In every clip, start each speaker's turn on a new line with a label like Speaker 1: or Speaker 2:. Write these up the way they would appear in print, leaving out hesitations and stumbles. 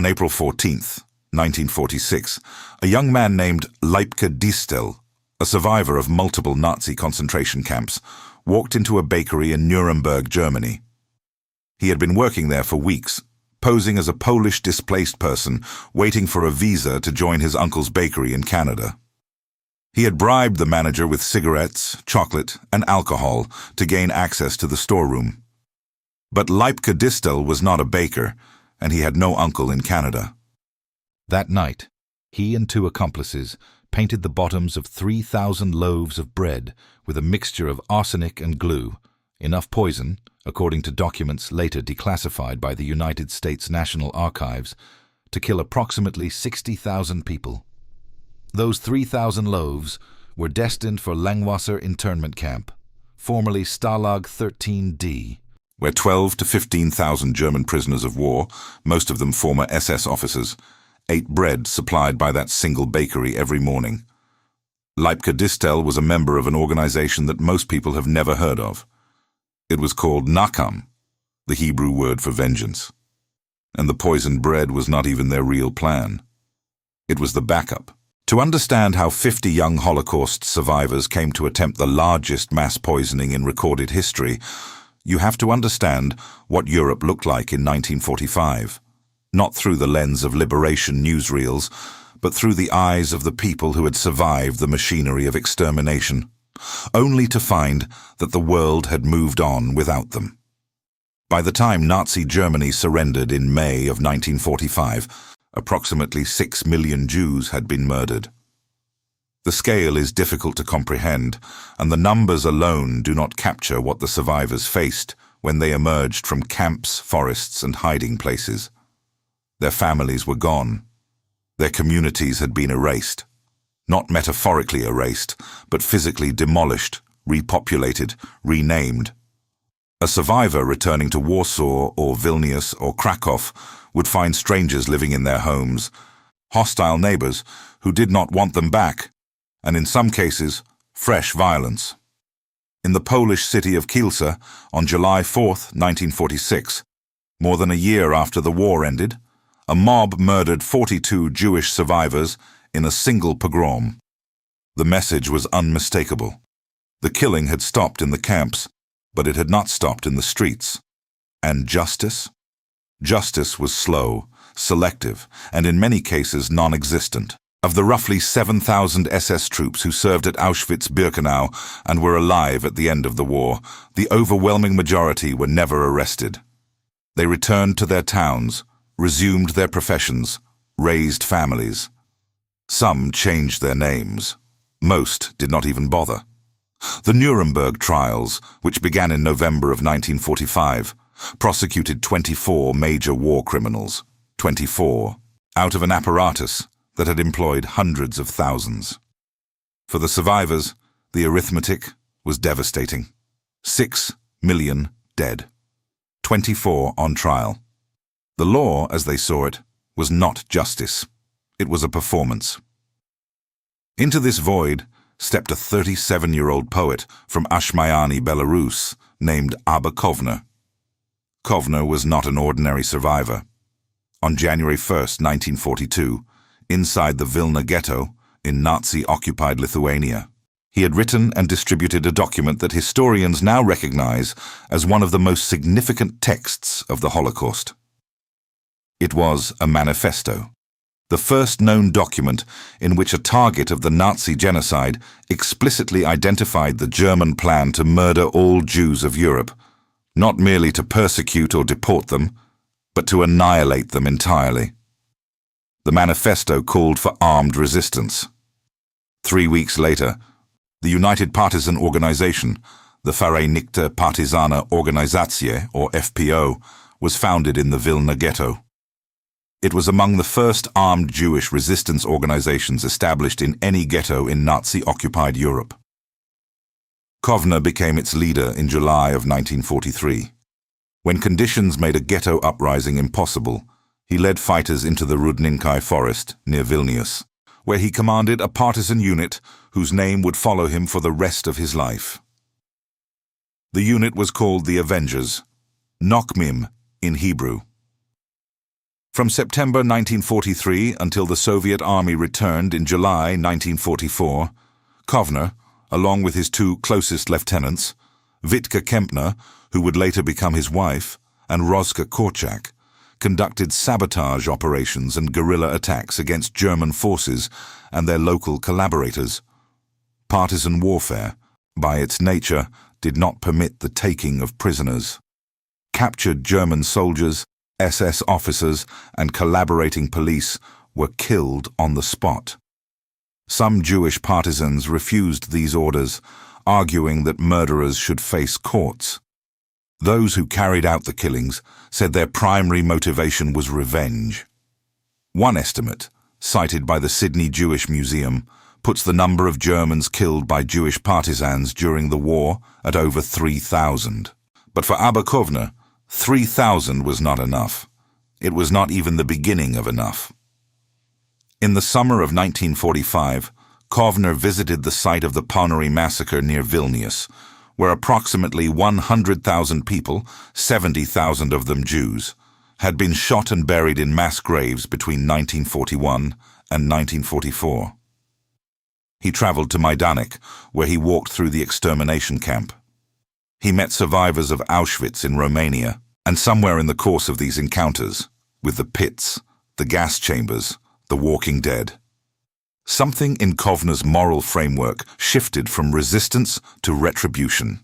Speaker 1: On April 14, 1946, a young man named Leipke Distel, a survivor of multiple Nazi concentration camps, walked into a bakery in Nuremberg, Germany. He had been working there for weeks, posing as a Polish displaced person waiting for a visa to join his uncle's bakery in Canada. He had bribed the manager with cigarettes, chocolate, and alcohol to gain access to the storeroom. But Leipke Distel was not a baker, and he had no uncle in Canada. That night, he and 2 accomplices painted the bottoms of 3,000 loaves of bread with a mixture of arsenic and glue, enough poison, according to documents later declassified by the United States National Archives, to kill approximately 60,000 people. Those 3,000 loaves were destined for Langwasser internment camp, formerly Stalag 13D, where 12 to 15,000 German prisoners of war, most of them former SS officers, ate bread supplied by that single bakery every morning. Leipke Distel was a member of an organization that most people have never heard of. It was called Nakam, the Hebrew word for vengeance. And the poisoned bread was not even their real plan. It was the backup. To understand how 50 young Holocaust survivors came to attempt the largest mass poisoning in recorded history, you have to understand what Europe looked like in 1945, not through the lens of liberation newsreels, but through the eyes of the people who had survived the machinery of extermination, only to find that the world had moved on without them. By the time Nazi Germany surrendered in May of 1945, approximately 6 million Jews had been murdered. The scale is difficult to comprehend, and the numbers alone do not capture what the survivors faced when they emerged from camps, forests, and hiding places. Their families were gone. Their communities had been erased. Not metaphorically erased, but physically demolished, repopulated, renamed. A survivor returning to Warsaw or Vilnius or Krakow would find strangers living in their homes, hostile neighbors who did not want them back, and in some cases, fresh violence. In the Polish city of Kielce, on July 4, 1946, more than a year after the war ended, a mob murdered 42 Jewish survivors in a single pogrom. The message was unmistakable. The killing had stopped in the camps, but it had not stopped in the streets. And justice? Justice was slow, selective, and in many cases non-existent. Of the roughly 7,000 SS troops who served at Auschwitz-Birkenau and were alive at the end of the war, the overwhelming majority were never arrested. They returned to their towns, resumed their professions, raised families. Some changed their names. Most did not even bother. The Nuremberg trials, which began in November of 1945, prosecuted 24 major war criminals, 24, out of an apparatus that had employed hundreds of thousands. For the survivors, the arithmetic was devastating. 6 million dead. 24 on trial. The law, as they saw it, was not justice. It was a performance. Into this void stepped a 37-year-old poet from Ashmayani, Belarus, named Abba Kovner. Kovner was not an ordinary survivor. On January 1, 1942, inside the Vilna ghetto, in Nazi-occupied Lithuania, he had written and distributed a document that historians now recognize as one of the most significant texts of the Holocaust. It was a manifesto, the first known document in which a target of the Nazi genocide explicitly identified the German plan to murder all Jews of Europe, not merely to persecute or deport them, but to annihilate them entirely. The manifesto called for armed resistance. 3 weeks later, the United Partisan Organization, the Vereinigte Partisane Organisatie, or FPO, was founded in the Vilna ghetto. It was among the first armed Jewish resistance organizations established in any ghetto in Nazi-occupied Europe. Kovner became its leader in July of 1943. When conditions made a ghetto uprising impossible, he led fighters into the Rudninkai forest near Vilnius, where he commanded a partisan unit whose name would follow him for the rest of his life. The unit was called the Avengers, Nakam in Hebrew. From September 1943 until the Soviet army returned in July 1944, Kovner, along with his two closest lieutenants, Wittke Kempner, who would later become his wife, and Roska Korczak, conducted sabotage operations and guerrilla attacks against German forces and their local collaborators. Partisan warfare, by its nature, did not permit the taking of prisoners. Captured German soldiers, SS officers, and collaborating police were killed on the spot. Some Jewish partisans refused these orders, arguing that murderers should face courts. Those who carried out the killings said their primary motivation was revenge. One estimate, cited by the Sydney Jewish Museum, puts the number of Germans killed by Jewish partisans during the war at over 3,000. But for Abba Kovner, 3,000 was not enough. It was not even the beginning of enough. In the summer of 1945, Kovner visited the site of the Ponary massacre near Vilnius, where approximately 100,000 people, 70,000 of them Jews, had been shot and buried in mass graves between 1941 and 1944. He traveled to Majdanek, where he walked through the extermination camp. He met survivors of Auschwitz in Romania, and somewhere in the course of these encounters, with the pits, the gas chambers, the walking dead, something in Kovner's moral framework shifted from resistance to retribution.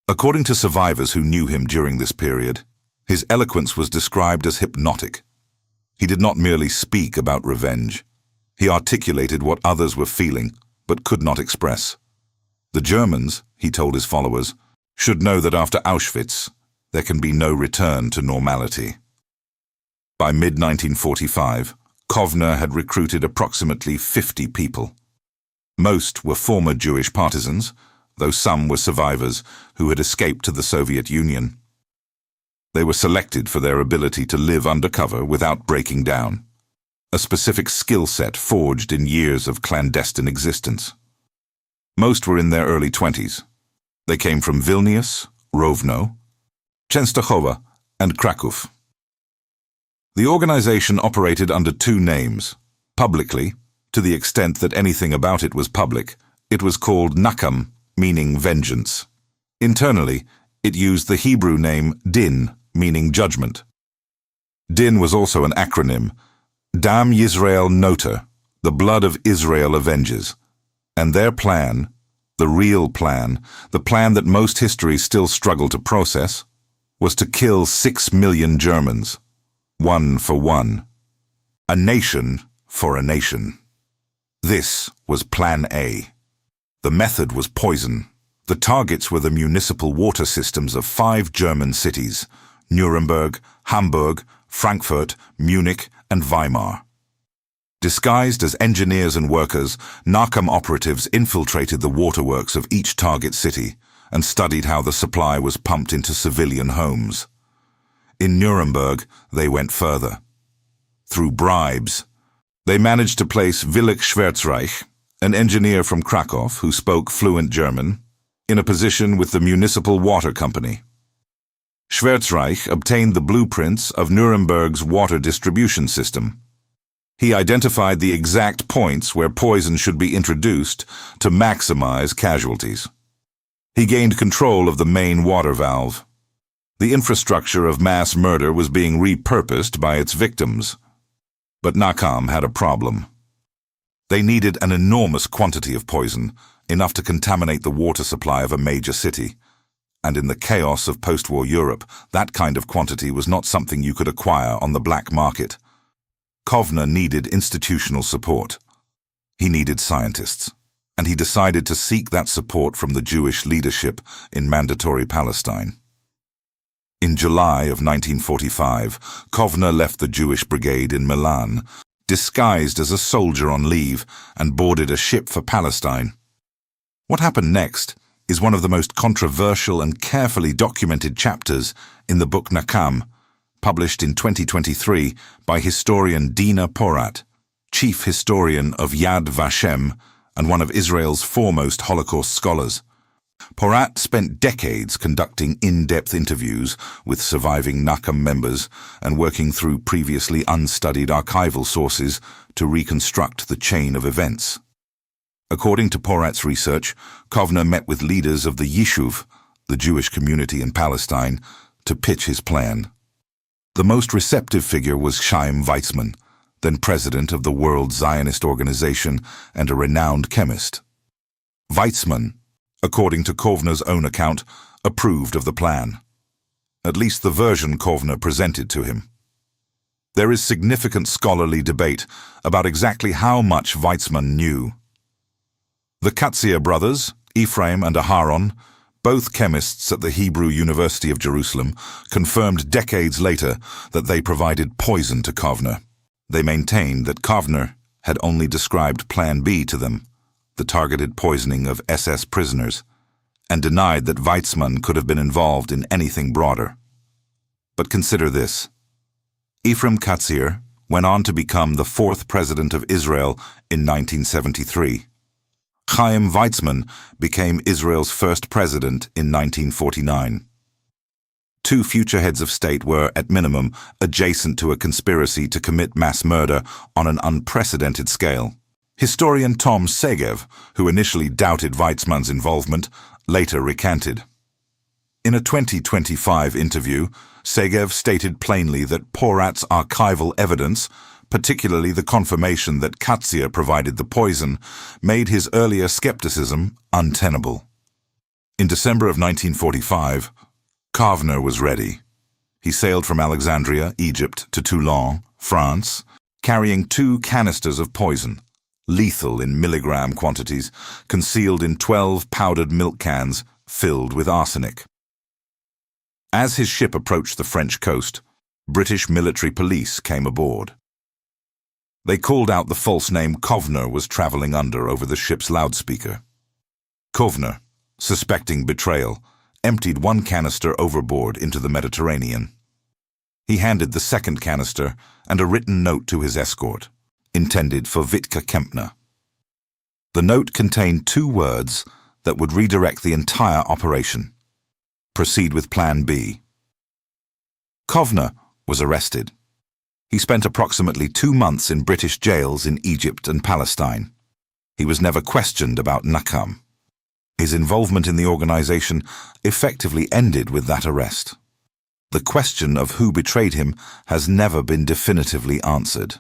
Speaker 1: According to survivors who knew him during this period, his eloquence was described as hypnotic. He did not merely speak about revenge. He articulated what others were feeling, but could not express. The Germans, he told his followers, should know that after Auschwitz, there can be no return to normality. By mid-1945, Kovner had recruited approximately 50 people. Most were former Jewish partisans, though some were survivors who had escaped to the Soviet Union. They were selected for their ability to live undercover without breaking down, a specific skill set forged in years of clandestine existence. Most were in their early 20s. They came from Vilnius, Rovno, Częstochowa, and Kraków. The organization operated under two names. Publicly, to the extent that anything about it was public, it was called Nakam, meaning vengeance. Internally, it used the Hebrew name Din, meaning judgment. Din was also an acronym, Dam Yisrael Noter, the blood of Israel avenges. And their plan, the real plan, the plan that most histories still struggle to process, was to kill 6 million Germans, one for one. A nation for a nation. This was Plan A. The method was poison. The targets were the municipal water systems of 5 German cities, Nuremberg, Hamburg, Frankfurt, Munich, and Weimar. Disguised as engineers and workers, Nakam operatives infiltrated the waterworks of each target city and studied how the supply was pumped into civilian homes. In Nuremberg, they went further. Through bribes, they managed to place Wilek Schwarzreich, an engineer from Krakow who spoke fluent German, in a position with the municipal water company. Schwarzreich obtained the blueprints of Nuremberg's water distribution system. He identified the exact points where poison should be introduced to maximize casualties. He gained control of the main water valve. The infrastructure of mass murder was being repurposed by its victims. But Nakam had a problem. They needed an enormous quantity of poison, enough to contaminate the water supply of a major city. And in the chaos of post-war Europe, that kind of quantity was not something you could acquire on the black market. Kovner needed institutional support. He needed scientists, and he decided to seek that support from the Jewish leadership in Mandatory Palestine. In July of 1945, Kovner left the Jewish Brigade in Milan, disguised as a soldier on leave, and boarded a ship for Palestine. What happened next is one of the most controversial and carefully documented chapters in the book Nakam, published in 2023 by historian Dina Porat, chief historian of Yad Vashem and one of Israel's foremost Holocaust scholars. Porat spent decades conducting in-depth interviews with surviving Nakam members and working through previously unstudied archival sources to reconstruct the chain of events. According to Porat's research, Kovner met with leaders of the Yishuv, the Jewish community in Palestine, to pitch his plan. The most receptive figure was Chaim Weizmann, then president of the World Zionist Organization and a renowned chemist. Weizmann, according to Kovner's own account, approved of the plan, at least the version Kovner presented to him. There is significant scholarly debate about exactly how much Weizmann knew. The Katzir brothers, Ephraim and Aharon, both chemists at the Hebrew University of Jerusalem, confirmed decades later that they provided poison to Kovner. They maintained that Kovner had only described Plan B to them, the targeted poisoning of SS prisoners, and denied that Weizmann could have been involved in anything broader. But consider this. Ephraim Katzir went on to become the fourth president of Israel in 1973. Chaim Weizmann became Israel's first president in 1949. Two future heads of state were, at minimum, adjacent to a conspiracy to commit mass murder on an unprecedented scale. Historian Tom Segev, who initially doubted Weizmann's involvement, later recanted. In a 2025 interview, Segev stated plainly that Porat's archival evidence, particularly the confirmation that Katzir provided the poison, made his earlier skepticism untenable. In December of 1945, Kovner was ready. He sailed from Alexandria, Egypt, to Toulon, France, carrying 2 canisters of poison, lethal in milligram quantities, concealed in 12 powdered milk cans filled with arsenic. As his ship approached the French coast, British military police came aboard. They called out the false name Kovner was traveling under over the ship's loudspeaker. Kovner, suspecting betrayal, emptied 1 canister overboard into the Mediterranean. He handed the second canister and a written note to his escort, intended for Wittke Kempner. The note contained 2 words that would redirect the entire operation. Proceed with Plan B. Kovner was arrested. He spent approximately 2 months in British jails in Egypt and Palestine. He was never questioned about Nakam. His involvement in the organization effectively ended with that arrest. The question of who betrayed him has never been definitively answered.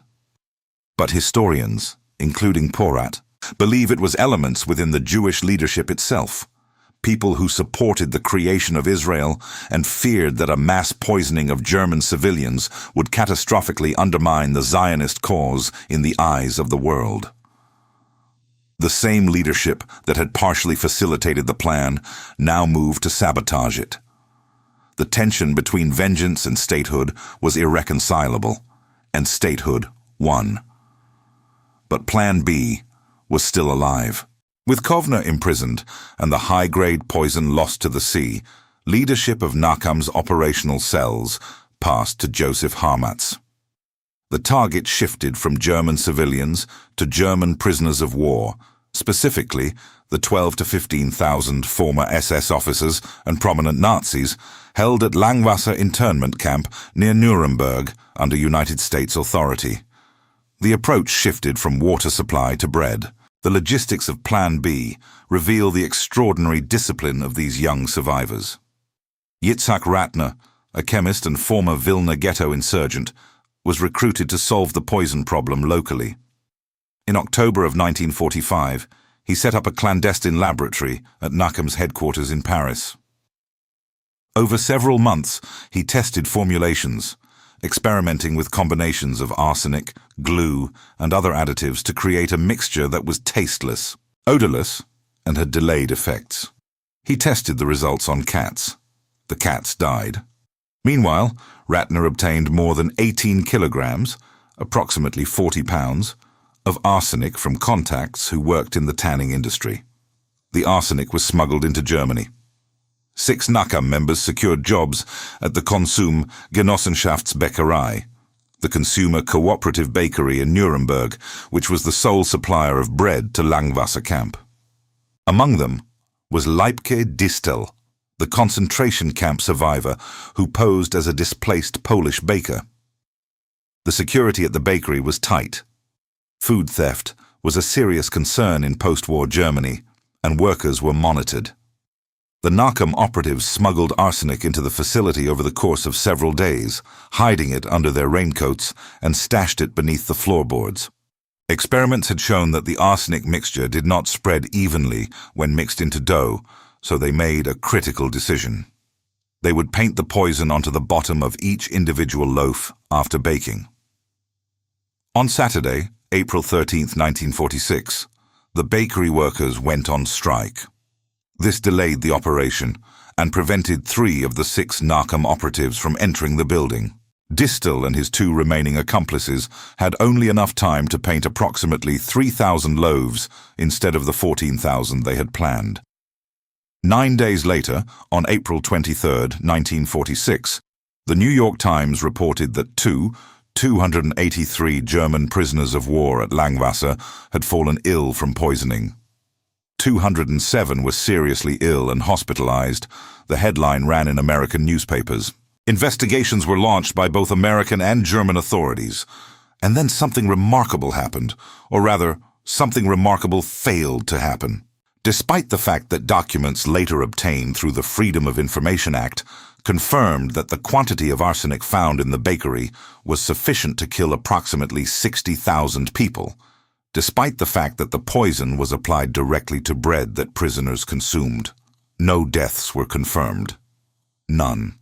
Speaker 1: But historians, including Porat, believe it was elements within the Jewish leadership itself, people who supported the creation of Israel and feared that a mass poisoning of German civilians would catastrophically undermine the Zionist cause in the eyes of the world. The same leadership that had partially facilitated the plan now moved to sabotage it. The tension between vengeance and statehood was irreconcilable, and statehood won. But Plan B was still alive. With Kovner imprisoned and the high-grade poison lost to the sea, leadership of Nakam's operational cells passed to Joseph Harmatz. The target shifted from German civilians to German prisoners of war, specifically the 12,000 to 15,000 former SS officers and prominent Nazis held at Langwasser internment camp near Nuremberg under United States authority. The approach shifted from water supply to bread. The logistics of Plan B reveal the extraordinary discipline of these young survivors. Yitzhak Ratner, a chemist and former Vilna ghetto insurgent, was recruited to solve the poison problem locally. In October of 1945, he set up a clandestine laboratory at Nakam's headquarters in Paris. Over several months, he tested formulations, experimenting with combinations of arsenic, glue, and other additives to create a mixture that was tasteless, odorless, and had delayed effects. He tested the results on cats. The cats died. Meanwhile, Ratner obtained more than 18 kilograms, approximately 40 pounds, of arsenic from contacts who worked in the tanning industry. The arsenic was smuggled into Germany. 6 Nakam members secured jobs at the Konsum Genossenschaftsbäckerei, the consumer cooperative bakery in Nuremberg, which was the sole supplier of bread to Langwasser camp. Among them was Leipke Distel, the concentration camp survivor who posed as a displaced Polish baker. The security at the bakery was tight. Food theft was a serious concern in post-war Germany, and workers were monitored. The Nakam operatives smuggled arsenic into the facility over the course of several days, hiding it under their raincoats and stashed it beneath the floorboards. Experiments had shown that the arsenic mixture did not spread evenly when mixed into dough, so they made a critical decision. They would paint the poison onto the bottom of each individual loaf after baking. On Saturday, April 13, 1946, the bakery workers went on strike. This delayed the operation and prevented 3 of the 6 Nakam operatives from entering the building. Distel and his 2 remaining accomplices had only enough time to paint approximately 3,000 loaves instead of the 14,000 they had planned. 9 days later, on April 23, 1946, the New York Times reported that 283 German prisoners of war at Langwasser had fallen ill from poisoning. 207 were seriously ill and hospitalized. The headline ran in American newspapers. Investigations were launched by both American and German authorities. And then something remarkable happened, or rather, something remarkable failed to happen. Despite the fact that documents later obtained through the Freedom of Information Act confirmed that the quantity of arsenic found in the bakery was sufficient to kill approximately 60,000 people, despite the fact that the poison was applied directly to bread that prisoners consumed. No deaths were confirmed. None.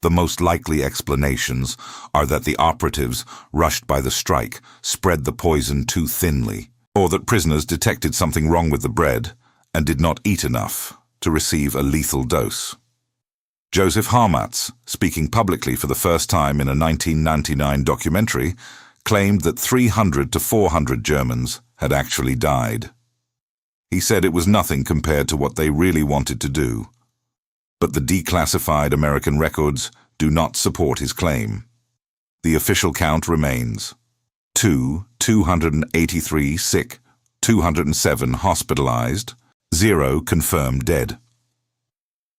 Speaker 1: The most likely explanations are that the operatives, rushed by the strike, spread the poison too thinly, or that prisoners detected something wrong with the bread and did not eat enough to receive a lethal dose. Joseph Harmatz, speaking publicly for the first time in a 1999 documentary, claimed that 300 to 400 Germans had actually died. He said it was nothing compared to what they really wanted to do. But the declassified American records do not support his claim. The official count remains: 283 sick, 207 hospitalized, 0 confirmed dead.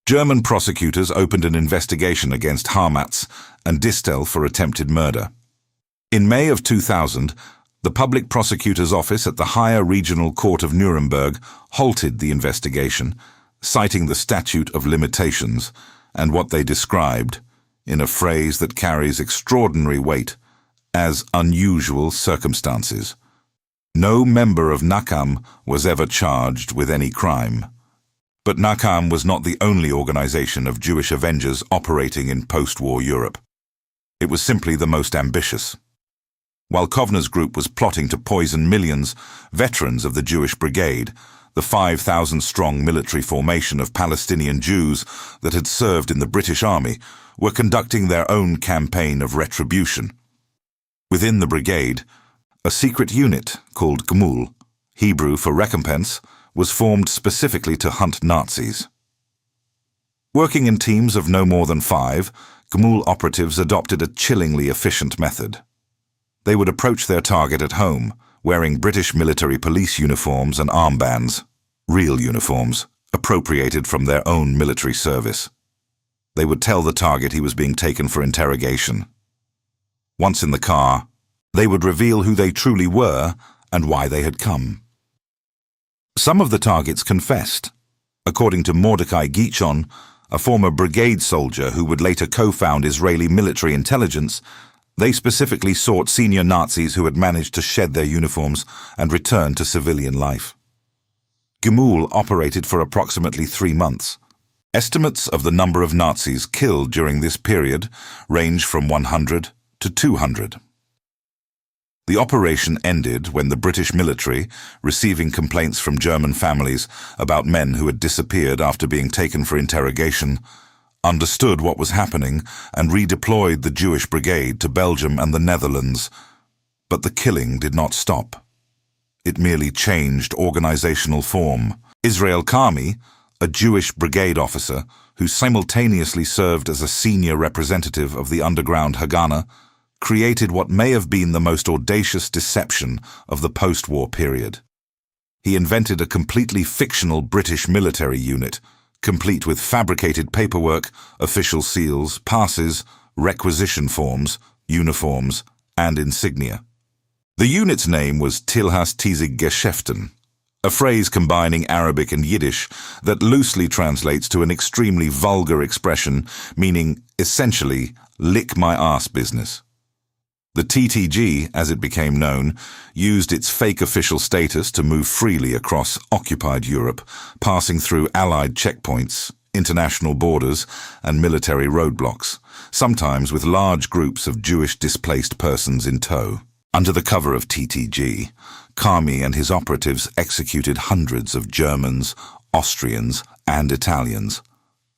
Speaker 1: German prosecutors opened an investigation against Harmatz and Distel for attempted murder. In May of 2000, the public prosecutor's office at the Higher Regional Court of Nuremberg halted the investigation, citing the statute of limitations and what they described, in a phrase that carries extraordinary weight, as unusual circumstances. No member of Nakam was ever charged with any crime. But Nakam was not the only organization of Jewish Avengers operating in post-war Europe. It was simply the most ambitious. While Kovner's group was plotting to poison millions, veterans of the Jewish Brigade, the 5,000-strong military formation of Palestinian Jews that had served in the British Army, were conducting their own campaign of retribution. Within the brigade, a secret unit called Gmul, Hebrew for recompense, was formed specifically to hunt Nazis. Working in teams of no more than 5, Gmul operatives adopted a chillingly efficient method. They would approach their target at home, wearing British military police uniforms and armbands, real uniforms, appropriated from their own military service. They would tell the target he was being taken for interrogation. Once in the car, they would reveal who they truly were and why they had come. Some of the targets confessed. According to Mordecai Gichon, a former brigade soldier who would later co-found Israeli military intelligence, they specifically sought senior Nazis who had managed to shed their uniforms and return to civilian life. Gmul operated for approximately 3 months. Estimates of the number of Nazis killed during this period range from 100 to 200. The operation ended when the British military, receiving complaints from German families about men who had disappeared after being taken for interrogation, understood what was happening and redeployed the Jewish Brigade to Belgium and the Netherlands. But the killing did not stop. It merely changed organizational form. Israel Karmi, a Jewish brigade officer who simultaneously served as a senior representative of the underground Haganah, created what may have been the most audacious deception of the post-war period. He invented a completely fictional British military unit, complete with fabricated paperwork, official seals, passes, requisition forms, uniforms, and insignia. The unit's name was Tilhas Tizig Geschäften, a phrase combining Arabic and Yiddish that loosely translates to an extremely vulgar expression meaning, essentially, lick my ass business. The TTG, as it became known, used its fake official status to move freely across occupied Europe, passing through Allied checkpoints, international borders, and military roadblocks, sometimes with large groups of Jewish displaced persons in tow. Under the cover of TTG, Kami and his operatives executed hundreds of Germans, Austrians, and Italians.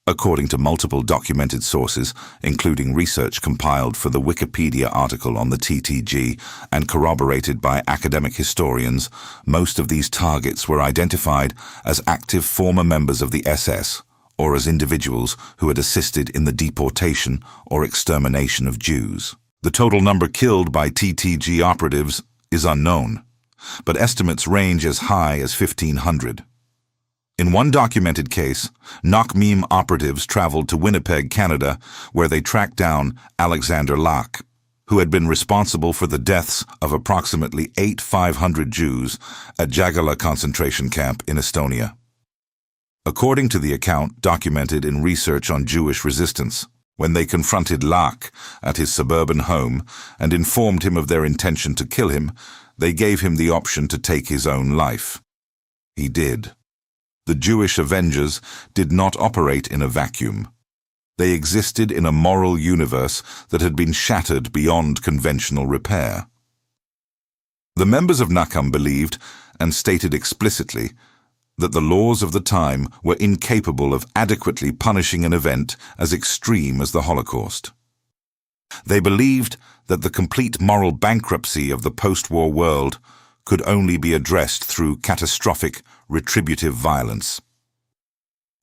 Speaker 1: According to multiple documented sources, including research compiled for the Wikipedia article on the TTG and corroborated by academic historians, most of these targets were identified as active former members of the SS or as individuals who had assisted in the deportation or extermination of Jews. The total number killed by TTG operatives is unknown, but estimates range as high as 1,500. In one documented case, Nakam operatives traveled to Winnipeg, Canada, where they tracked down Alexander Lach, who had been responsible for the deaths of approximately 8,500 Jews at Jagala concentration camp in Estonia. According to the account documented in Research on Jewish Resistance, when they confronted Lach at his suburban home and informed him of their intention to kill him, they gave him the option to take his own life. He did. The Jewish Avengers did not operate in a vacuum. They existed in a moral universe that had been shattered beyond conventional repair. The members of Nakam believed, and stated explicitly, that the laws of the time were incapable of adequately punishing an event as extreme as the Holocaust. They believed that the complete moral bankruptcy of the post-war world could only be addressed through catastrophic, retributive violence.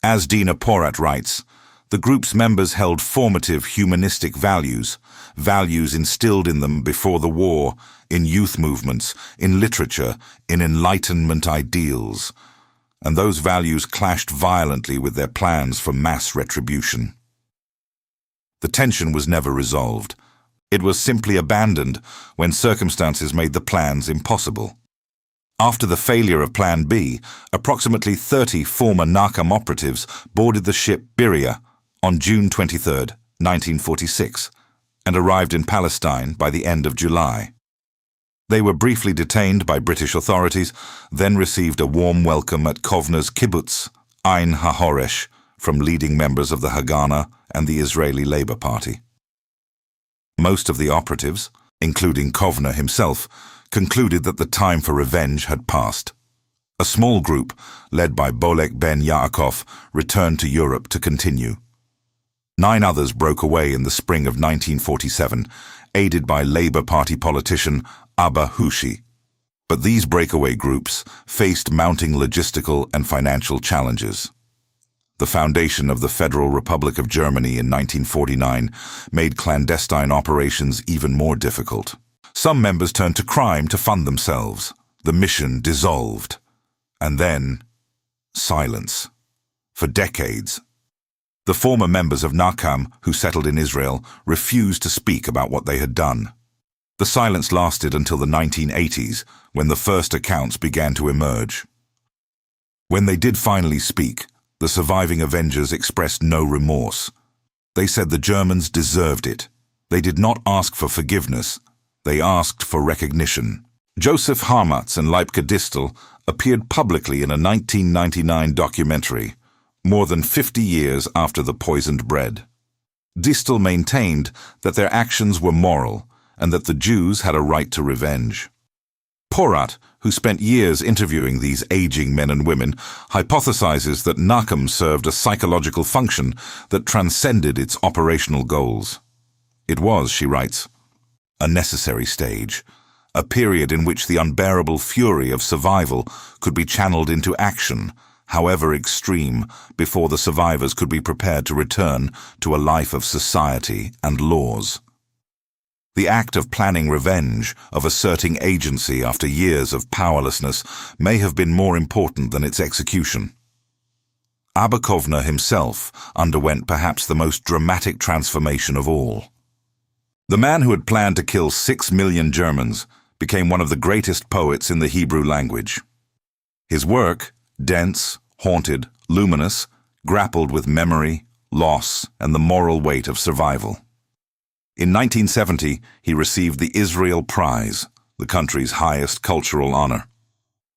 Speaker 1: As Dina Porat writes, the group's members held formative humanistic values, values instilled in them before the war, in youth movements, in literature, in Enlightenment ideals, and those values clashed violently with their plans for mass retribution. The tension was never resolved. It was simply abandoned when circumstances made the plans impossible. After the failure of Plan B, approximately 30 former Nakam operatives boarded the ship Beria on June 23, 1946, and arrived in Palestine by the end of July. They were briefly detained by British authorities, then received a warm welcome at Kovna's kibbutz, Ein HaHoresh, from leading members of the Haganah and the Israeli Labour Party. Most of the operatives, including Kovna himself, concluded that the time for revenge had passed. A small group, led by Bolek ben Yaakov, returned to Europe to continue. 9 others broke away in the spring of 1947, aided by Labour Party politician Abba Hushi. But these breakaway groups faced mounting logistical and financial challenges. The foundation of the Federal Republic of Germany in 1949 made clandestine operations even more difficult. Some members turned to crime to fund themselves. The mission dissolved. And then, silence. For decades. The former members of Nakam, who settled in Israel, refused to speak about what they had done. The silence lasted until the 1980s, when the first accounts began to emerge. When they did finally speak, the surviving Avengers expressed no remorse. They said the Germans deserved it. They did not ask for forgiveness. They asked for recognition. Joseph Harmatz and Leibke Distel appeared publicly in a 1999 documentary, more than 50 years after the poisoned bread. Distel maintained that their actions were moral and that the Jews had a right to revenge. Porat, who spent years interviewing these aging men and women, hypothesizes that Nakam served a psychological function that transcended its operational goals. It was, she writes, a necessary stage, a period in which the unbearable fury of survival could be channeled into action, however extreme, before the survivors could be prepared to return to a life of society and laws. The act of planning revenge, of asserting agency after years of powerlessness, may have been more important than its execution. Abakovna himself underwent perhaps the most dramatic transformation of all. The man who had planned to kill 6 million Germans became one of the greatest poets in the Hebrew language. His work, dense, haunted, luminous, grappled with memory, loss, and the moral weight of survival. In 1970, he received the Israel Prize, the country's highest cultural honor.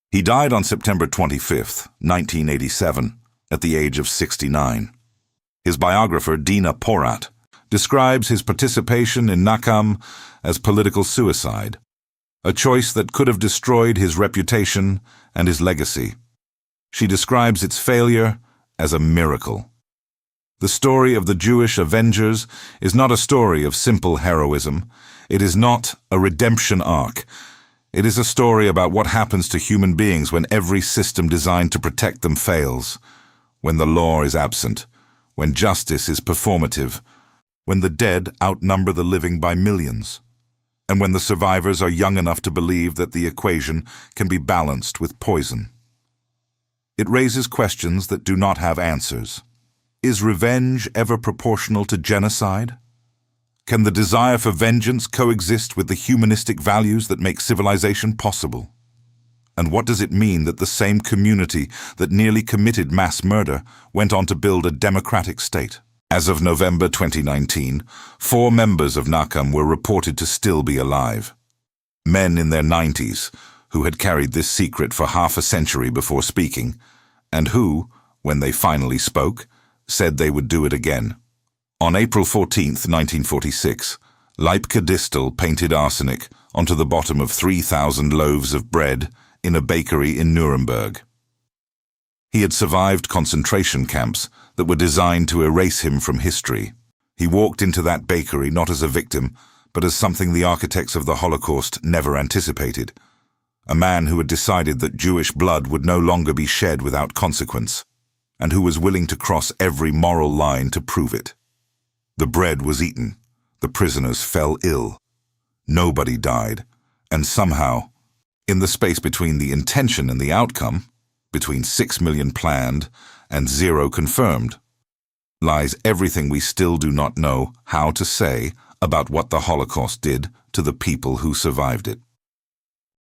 Speaker 1: He died on September 25, 1987, at the age of 69. His biographer, Dina Porat, describes his participation in Nakam as political suicide, a choice that could have destroyed his reputation and his legacy. She describes its failure as a miracle. The story of the Jewish Avengers is not a story of simple heroism. It is not a redemption arc. It is a story about what happens to human beings when every system designed to protect them fails, when the law is absent, when justice is performative, when the dead outnumber the living by millions, and when the survivors are young enough to believe that the equation can be balanced with poison. It raises questions that do not have answers. Is revenge ever proportional to genocide? Can the desire for vengeance coexist with the humanistic values that make civilization possible? And what does it mean that the same community that nearly committed mass murder went on to build a democratic state? As of November 2019, 4 members of Nakam were reported to still be alive. Men in their 90s, who had carried this secret for half a century before speaking, and who, when they finally spoke, said they would do it again. On April 14, 1946, Leipke Distel painted arsenic onto the bottom of 3,000 loaves of bread in a bakery in Nuremberg. He had survived concentration camps that were designed to erase him from history. He walked into that bakery not as a victim, but as something the architects of the Holocaust never anticipated. A man who had decided that Jewish blood would no longer be shed without consequence, and who was willing to cross every moral line to prove it. The bread was eaten. The prisoners fell ill. Nobody died. And somehow, in the space between the intention and the outcome, between 6 million planned and 0 confirmed, lies everything we still do not know how to say about what the Holocaust did to the people who survived it.